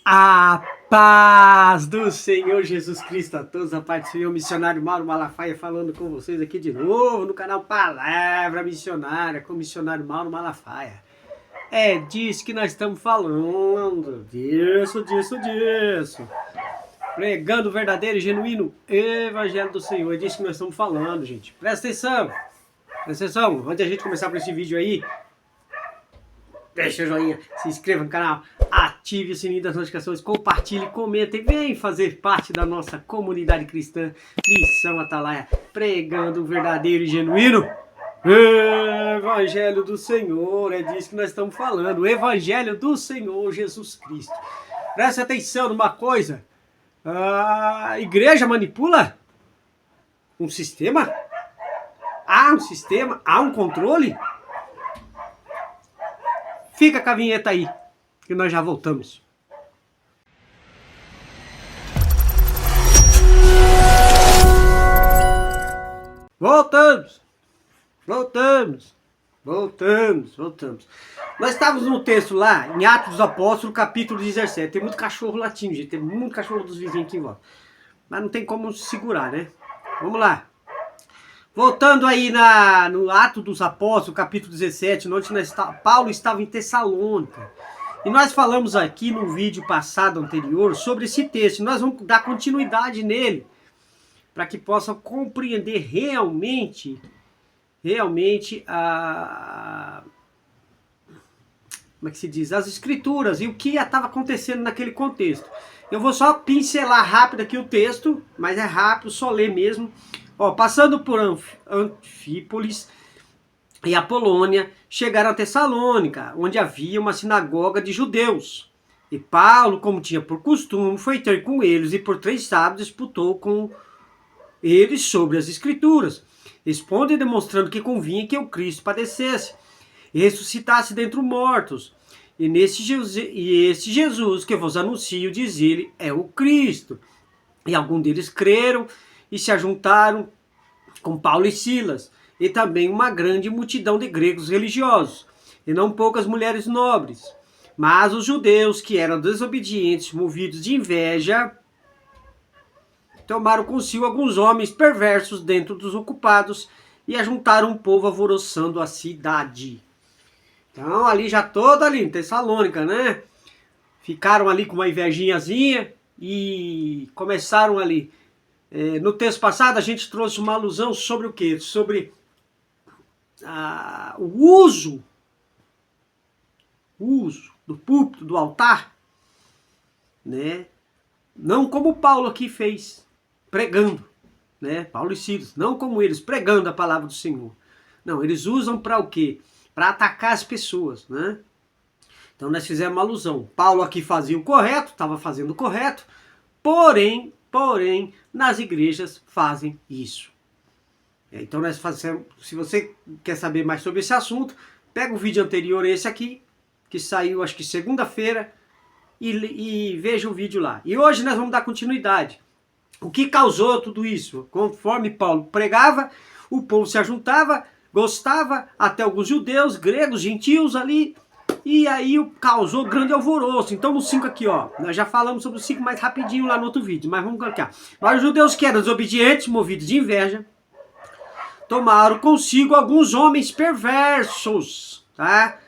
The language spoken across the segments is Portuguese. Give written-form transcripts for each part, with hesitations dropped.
A paz do Senhor Jesus Cristo a todos, a paz do Senhor, missionário Mauro Malafaia falando com vocês aqui de novo no canal Palavra Missionária, com o missionário Mauro Malafaia. É disso que nós estamos falando, disso. Pregando o verdadeiro e genuíno Evangelho do Senhor, é disso que nós estamos falando, gente. Presta atenção, antes de a gente começar por esse vídeo aí, deixa o joinha, se inscreva no canal, ative o sininho das notificações, compartilhe, comente e vem fazer parte da nossa comunidade cristã Missão Atalaia, pregando o verdadeiro e genuíno Evangelho do Senhor. É disso que nós estamos falando, o Evangelho do Senhor Jesus Cristo. Presta atenção numa coisa, a igreja manipula um sistema? Há um sistema? Há um controle? Fica com a vinheta aí, que nós já voltamos. Voltamos. Nós estávamos no texto lá, em Atos dos Apóstolos, capítulo 17. Tem muito cachorro latindo, gente. Tem muito cachorro dos vizinhos aqui em volta. Mas não tem como segurar, né? Vamos lá. Voltando aí no Ato dos Apóstolos, capítulo 17, onde Paulo estava em Tessalônica. E nós falamos aqui no vídeo passado, anterior, sobre esse texto. Nós vamos dar continuidade nele, para que possam compreender realmente como é que se diz? As escrituras e o que estava acontecendo naquele contexto. Eu vou só pincelar rápido aqui o texto, mas é rápido, só ler mesmo. Ó, passando por Anfípolis e Apolônia, chegaram a Tessalônica, onde havia uma sinagoga de judeus. E Paulo, como tinha por costume, foi ter com eles e por 3 sábados disputou com eles sobre as escrituras, expondo e demonstrando que convinha que o Cristo padecesse e ressuscitasse dentre os mortos. E este Jesus que vos anuncio, diz ele, é o Cristo. E alguns deles creram e se ajuntaram com Paulo e Silas, e também uma grande multidão de gregos religiosos, e não poucas mulheres nobres. Mas os judeus, que eram desobedientes, movidos de inveja, tomaram consigo alguns homens perversos dentro dos ocupados, e ajuntaram um povo alvoroçando a cidade. Então ali já todo ali em Tessalônica, né? Ficaram ali com uma invejinhazinha, e começaram ali. No texto passado a gente trouxe uma alusão sobre o quê? Sobre o uso do púlpito, do altar, né? Não como Paulo aqui fez, pregando, né? Paulo e Silas, não como eles, pregando a palavra do Senhor. Não, eles usam para o quê? Para atacar as pessoas, né? Então nós fizemos uma alusão. Paulo aqui fazia o correto, estava fazendo o correto, porém, nas igrejas fazem isso. Então nós fazemos, se você quer saber mais sobre esse assunto, pega o vídeo anterior, esse aqui, que saiu acho que segunda-feira, e veja o vídeo lá. E hoje nós vamos dar continuidade. O que causou tudo isso? Conforme Paulo pregava, o povo se ajuntava, gostava, até alguns judeus, gregos, gentios ali, e aí causou grande alvoroço. Então no 5 aqui, ó, nós já falamos sobre o 5 mais rapidinho lá no outro vídeo, mas vamos colocar. Mas os judeus que eram desobedientes, movidos de inveja, tomaram consigo alguns homens perversos, tá?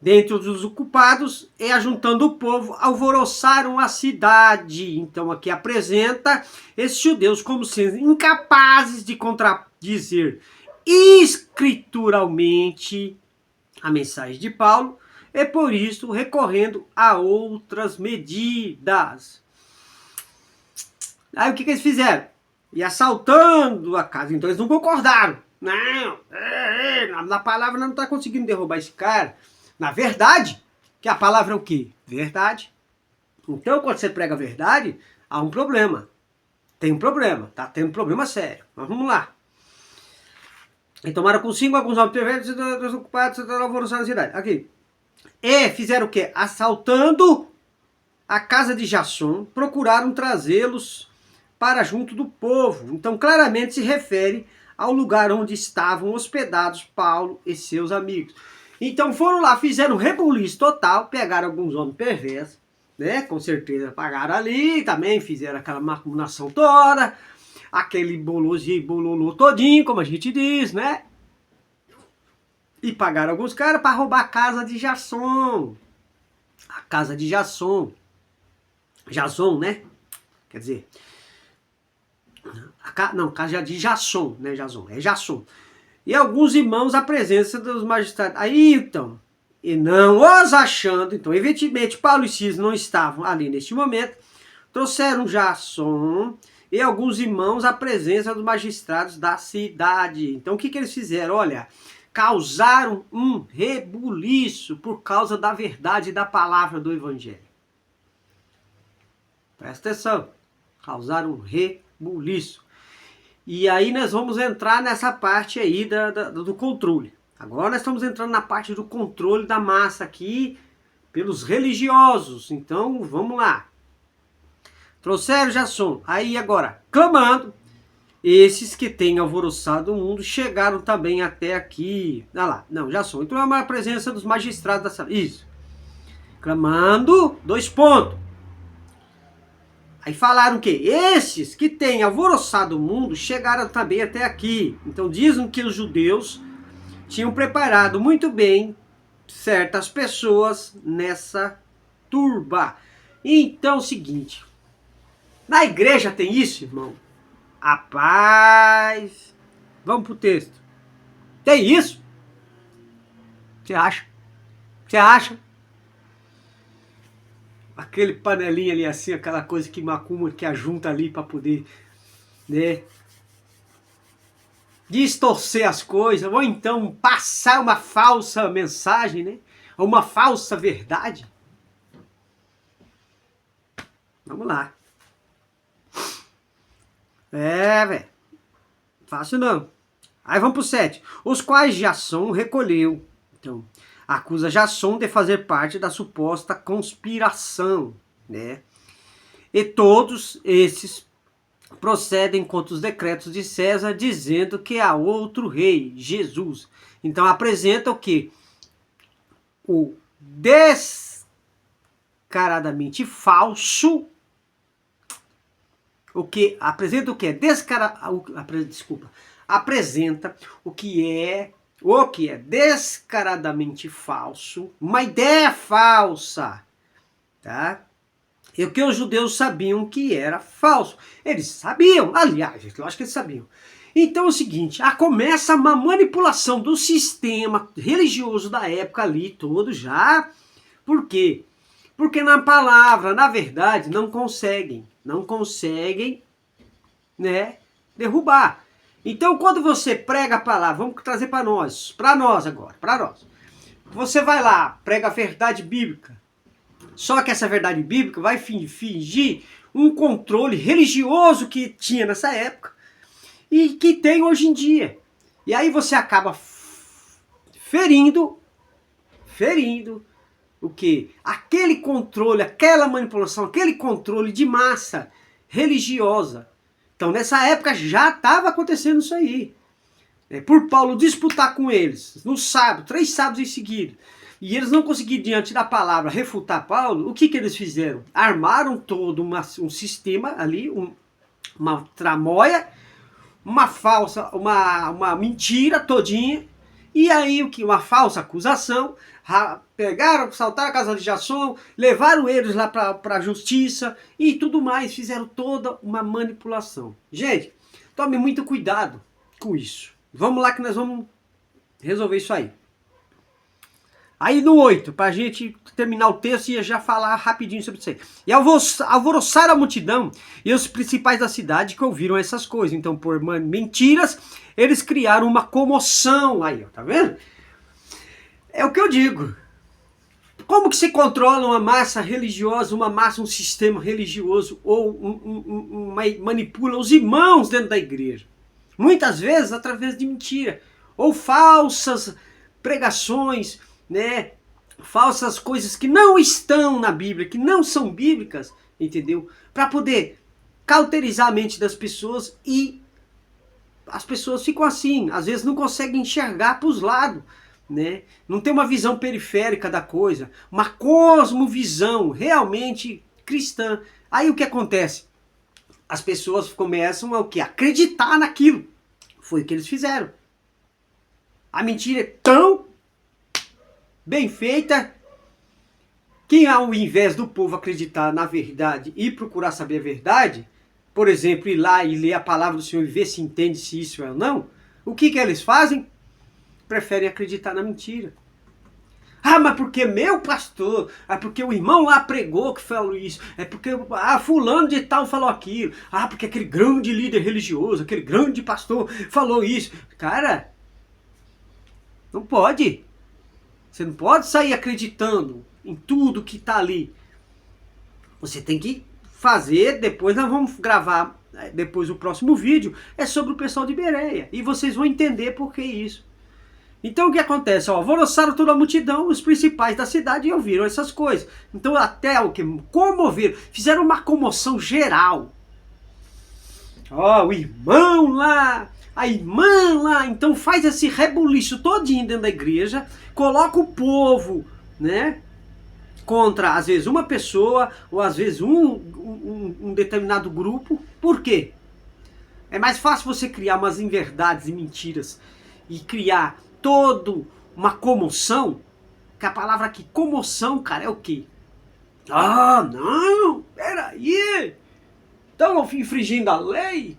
Dentro dos ocupados, e ajuntando o povo, alvoroçaram a cidade. Então aqui apresenta esses judeus como sendo incapazes de contradizer escrituralmente a mensagem de Paulo, e por isso recorrendo a outras medidas. Aí o que eles fizeram? E assaltando a casa. Então eles não concordaram. Não, na palavra não está conseguindo derrubar esse cara. Na verdade, que a palavra é o quê? Verdade. Então quando você prega a verdade, há um problema. Tem um problema, tá tendo um problema sério. Mas vamos lá. E tomaram consigo alguns homens perversos ocupados, alvoroçaram a cidade. Aqui. E fizeram o quê? Assaltando a casa de Jasson, procuraram trazê-los para junto do povo. Então claramente se refere ao lugar onde estavam hospedados Paulo e seus amigos. Então foram lá, fizeram um rebuliço total, pegaram alguns homens perversos, né? Com certeza pagaram ali, também fizeram aquela maculação toda, aquele bololô todinho, como a gente diz, né? E pagaram alguns caras para roubar a casa de Jasson. A casa de Jasson. Jason, né? Quer dizer, casa de Jasson, né? Jason, é Jasson. E alguns irmãos à presença dos magistrados. Aí, então, e não os achando, então, evidentemente, Paulo e Silas não estavam ali neste momento, trouxeram Jasson e alguns irmãos à presença dos magistrados da cidade. Então, o que eles fizeram? Olha, causaram um rebuliço por causa da verdade da palavra do evangelho. Presta atenção. Causaram um rebuliço. E aí nós vamos entrar nessa parte aí do controle. Agora nós estamos entrando na parte do controle da massa aqui pelos religiosos. Então vamos lá. Trouxeram Jasson. Aí agora, clamando, esses que têm alvoroçado o mundo chegaram também até aqui. Olha lá, não, Jasson. Então é uma presença dos magistrados da sala. Isso. Clamando, 2 pontos. Aí falaram que esses que têm alvoroçado o mundo chegaram também até aqui. Então dizem que os judeus tinham preparado muito bem certas pessoas nessa turba. Então é o seguinte, na igreja tem isso, irmão? Rapaz, vamos pro texto. Tem isso? Você acha? Você acha? Aquele panelinha ali assim, aquela coisa que macumba, que ajunta ali para poder, né, distorcer as coisas, ou então passar uma falsa mensagem, né, ou uma falsa verdade. Vamos lá. Velho, fácil não. Aí vamos pro 7. Os quais Jasson recolheu. Então, acusa Jasson de fazer parte da suposta conspiração, né? E todos esses procedem contra os decretos de César, dizendo que há outro rei, Jesus. Então apresenta o que? O descaradamente falso. O que apresenta o que é apresenta o que é descaradamente falso, uma ideia falsa, tá? E o que os judeus sabiam que era falso. Eles sabiam, aliás, lógico que eles sabiam. Então é o seguinte, começa uma manipulação do sistema religioso da época ali todo já. Por quê? Porque na palavra, na verdade, não conseguem, né, derrubar. Então, quando você prega a palavra, vamos trazer para nós agora, para nós. Você vai lá, prega a verdade bíblica. Só que essa verdade bíblica vai fingir um controle religioso que tinha nessa época e que tem hoje em dia. E aí você acaba ferindo o que? Aquele controle, aquela manipulação, aquele controle de massa religiosa. Então nessa época já estava acontecendo isso aí. Por Paulo disputar com eles, no sábado, 3 sábados em seguida, e eles não conseguiram, diante da palavra, refutar Paulo, o que eles fizeram? Armaram todo um sistema ali, uma tramóia, uma falsa, uma mentira todinha, e aí o que? Uma falsa acusação, pegaram, saltaram a casa de Jasson, levaram eles lá para a justiça e tudo mais, fizeram toda uma manipulação. Gente, tome muito cuidado com isso. Vamos lá que nós vamos resolver isso aí. Aí no 8, para a gente terminar o texto e já falar rapidinho sobre isso aí. E alvoroçaram a multidão e os principais da cidade que ouviram essas coisas. Então, por mentiras, eles criaram uma comoção. Aí, ó, tá vendo? É o que eu digo. Como que se controla uma massa religiosa, um sistema religioso, ou manipula os irmãos dentro da igreja? Muitas vezes através de mentira, ou falsas pregações, né? Falsas coisas que não estão na Bíblia, que não são bíblicas, entendeu? Para poder cauterizar a mente das pessoas, e as pessoas ficam assim, às vezes não conseguem enxergar para os lados, né? Não tem uma visão periférica da coisa, uma cosmovisão realmente cristã. Aí o que acontece? As pessoas começam a o quê? Acreditar naquilo. Foi o que eles fizeram. A mentira é tão bem feita que, ao invés do povo acreditar na verdade e procurar saber a verdade, por exemplo, ir lá e ler a palavra do Senhor e ver se entende se isso é ou não, o que eles fazem? Preferem acreditar na mentira. Ah, mas porque meu pastor, é porque o irmão lá pregou que falou isso, é porque fulano de tal falou aquilo, porque aquele grande líder religioso, aquele grande pastor falou isso. Cara, não pode. Você não pode sair acreditando em tudo que está ali. Você tem que fazer, depois nós vamos gravar, depois o próximo vídeo, é sobre o pessoal de Bereia. E vocês vão entender por que isso. Então o que acontece? Alvoroçaram toda a multidão, os principais da cidade e ouviram essas coisas. Então até o que? Comoveram, fizeram uma comoção geral. O irmão lá, a irmã lá, então faz esse rebuliço todinho dentro da igreja, coloca o povo, né, contra às vezes uma pessoa, ou às vezes um determinado grupo. Por quê? É mais fácil você criar umas inverdades e mentiras e criar toda uma comoção, que a palavra aqui, comoção, cara, é o quê? Não, peraí, estão infringindo a lei?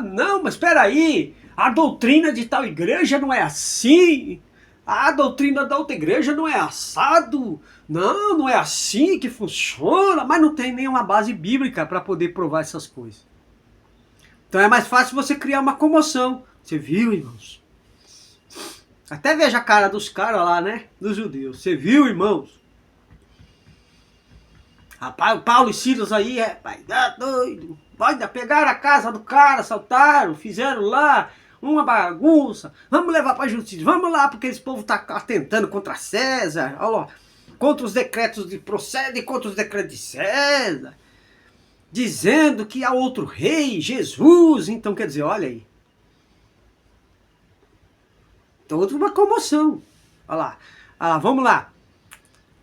Não, mas peraí, a doutrina de tal igreja não é assim, a doutrina da outra igreja não é assado, não é assim que funciona, mas não tem nenhuma base bíblica para poder provar essas coisas. Então é mais fácil você criar uma comoção. Você viu, irmãos? Até veja a cara dos caras lá, né? Dos judeus. Você viu, irmãos? Rapaz, o Paulo e Silas aí, rapaz, doido. Pegaram a casa do cara, assaltaram, fizeram lá uma bagunça. Vamos levar para a justiça, vamos lá, porque esse povo está atentando contra César, ó, contra os decretos de procede, contra os decretos de César, dizendo que há outro rei, Jesus. Então quer dizer, olha aí. Toda uma comoção. Olha lá, vamos lá.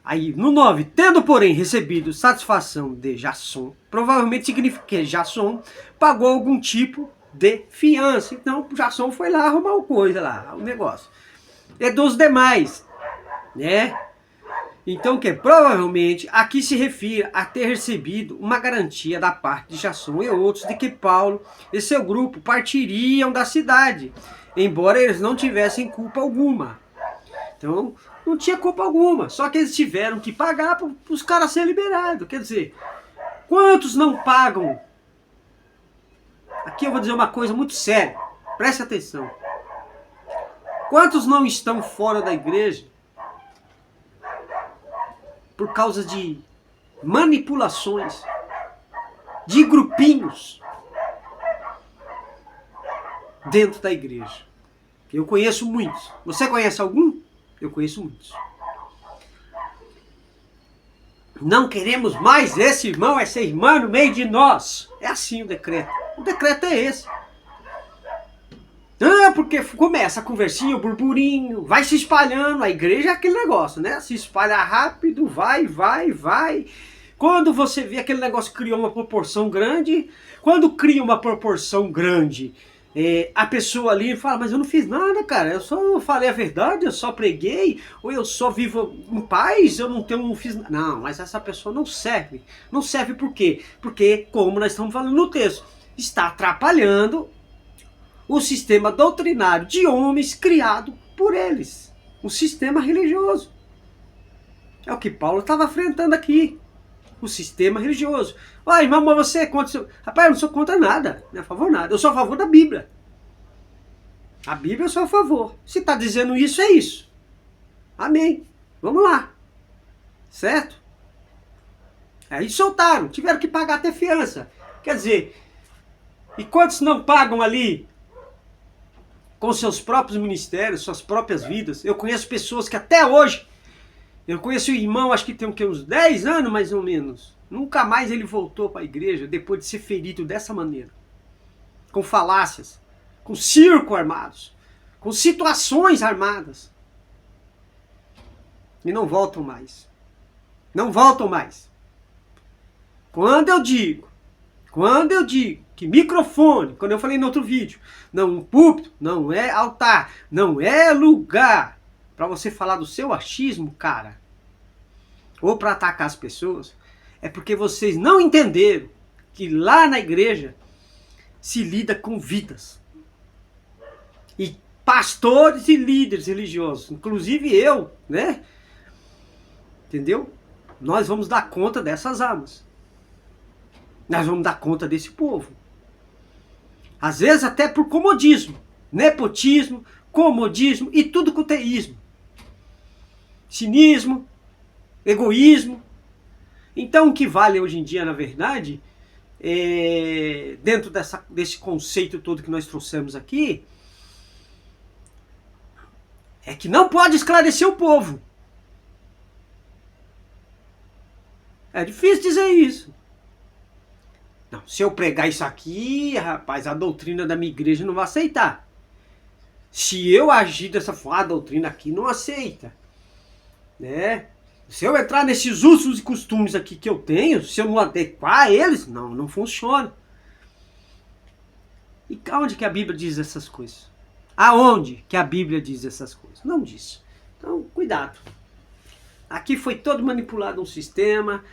Aí no 9, tendo porém recebido satisfação de Jasson, provavelmente significa que Jasson pagou algum tipo de fiança. Então Jasson foi lá arrumar uma coisa lá, o negócio. É dos demais, né? Então que provavelmente aqui se refere a ter recebido uma garantia da parte de Jasson e outros de que Paulo e seu grupo partiriam da cidade, embora eles não tivessem culpa alguma. Então não tinha culpa alguma, só que eles tiveram que pagar para os caras serem liberados. Quer dizer, quantos não pagam? Aqui eu vou dizer uma coisa muito séria, preste atenção. Quantos não estão fora da igreja por causa de manipulações, de grupinhos dentro da igreja? Eu conheço muitos. Você conhece algum? Eu conheço muitos. Não queremos mais esse irmão, essa irmã no meio de nós. É assim o decreto. O decreto é esse. Porque começa a conversinha, o burburinho, vai se espalhando. A igreja é aquele negócio, né? Se espalha rápido, vai. Quando você vê aquele negócio criou uma proporção grande, quando cria uma proporção grande, a pessoa ali fala, mas eu não fiz nada, cara, eu só falei a verdade, eu só preguei, ou eu só vivo em paz, eu não fiz nada. Não, mas essa pessoa não serve. Não serve por quê? Porque, como nós estamos falando no texto, está atrapalhando o sistema doutrinário de homens criado por eles. Um sistema religioso. É o que Paulo estava enfrentando aqui. O sistema religioso. Irmão, mas você é contra... Rapaz, eu não sou contra nada. Não é a favor de nada. Eu sou a favor da Bíblia. A Bíblia eu sou a favor. Se está dizendo isso, é isso. Amém. Vamos lá. Certo? Aí soltaram. Tiveram que pagar até fiança. Quer dizer, e quantos não pagam ali com seus próprios ministérios, suas próprias vidas? Eu conheço pessoas que até hoje... Eu conheço o irmão, acho que tem uns 10 anos mais ou menos. Nunca mais ele voltou para a igreja depois de ser ferido dessa maneira. Com falácias, com circo armados, com situações armadas. E não voltam mais. Não voltam mais. Quando eu digo que microfone, quando eu falei no outro vídeo, não, um púlpito não é altar, não é lugar para você falar do seu achismo, cara, ou para atacar as pessoas, é porque vocês não entenderam que lá na igreja se lida com vidas. E pastores e líderes religiosos, inclusive eu, né? Entendeu? Nós vamos dar conta dessas almas. Nós vamos dar conta desse povo. Às vezes até por comodismo, nepotismo, comodismo e tudo com teísmo. Cinismo, egoísmo. Então o que vale hoje em dia, na verdade, dentro desse conceito todo que nós trouxemos aqui, é que não pode esclarecer o povo. É difícil dizer isso. Não, se eu pregar isso aqui, rapaz, a doutrina da minha igreja não vai aceitar. Se eu agir dessa forma, a doutrina aqui não aceita. Né? Se eu entrar nesses usos e costumes aqui que eu tenho, se eu não adequar a eles, não funciona. E aonde que a Bíblia diz essas coisas? Aonde que a Bíblia diz essas coisas? Não diz. Então, cuidado. Aqui foi todo manipulado um sistema,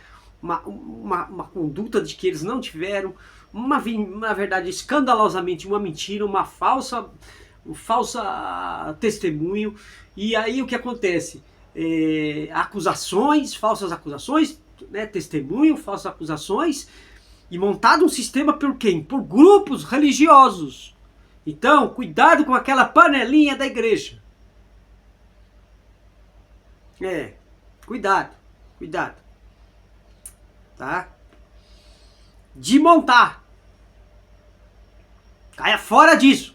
uma conduta de que eles não tiveram, na verdade, escandalosamente uma mentira, um falso testemunho. E aí o que acontece? Falsas acusações, né, testemunho, falsas acusações, e montado um sistema por quem? Por grupos religiosos. Então, cuidado com aquela panelinha da igreja. Cuidado. Tá? De montar. Caia fora disso.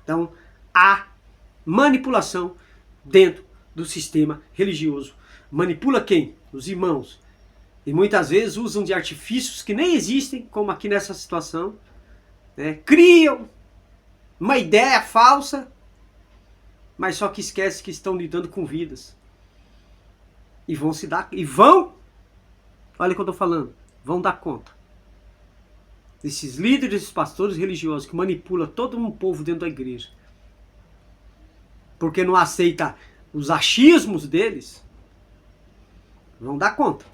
Então, há manipulação dentro do sistema religioso. Manipula quem? Os irmãos. E muitas vezes usam de artifícios que nem existem, como aqui nessa situação. Né? Criam uma ideia falsa, mas só que esquece que estão lidando com vidas. E olha o que eu estou falando, vão dar conta. Esses líderes, esses pastores religiosos que manipulam todo um povo dentro da igreja. Porque não aceita os achismos deles, vão dar conta.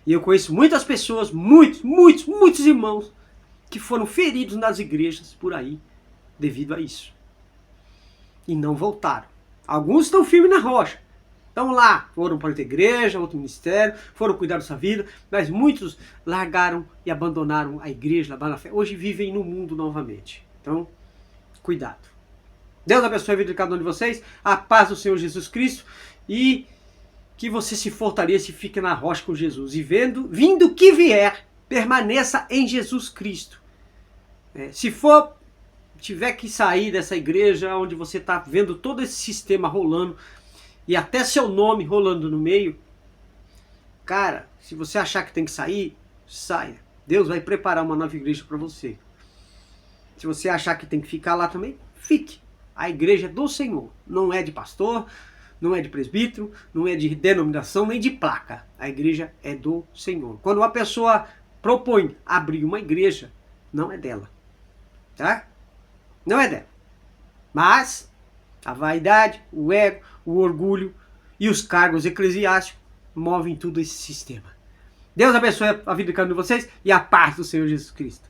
E eu conheço muitas pessoas, muitos irmãos, que foram feridos nas igrejas por aí, devido a isso. E não voltaram. Alguns estão firmes na rocha. Estão lá, foram para outra igreja, outro ministério, foram cuidar da sua vida, mas muitos largaram e abandonaram a igreja, abandonaram a fé. Hoje vivem no mundo novamente. Então, cuidado. Deus abençoe a vida de cada um de vocês, a paz do Senhor Jesus Cristo, e que você se fortaleça e fique na rocha com Jesus. E vindo o que vier, permaneça em Jesus Cristo. Se tiver que sair dessa igreja onde você está vendo todo esse sistema rolando, e até seu nome rolando no meio, cara, se você achar que tem que sair, saia. Deus vai preparar uma nova igreja para você. Se você achar que tem que ficar lá também, fique. A igreja é do Senhor, não é de pastor, não é de presbítero, não é de denominação, nem de placa. A igreja é do Senhor. Quando uma pessoa propõe abrir uma igreja, não é dela. Tá? Não é dela. Mas a vaidade, o ego, o orgulho e os cargos eclesiásticos movem tudo esse sistema. Deus abençoe a vida de cada um de vocês e a paz do Senhor Jesus Cristo.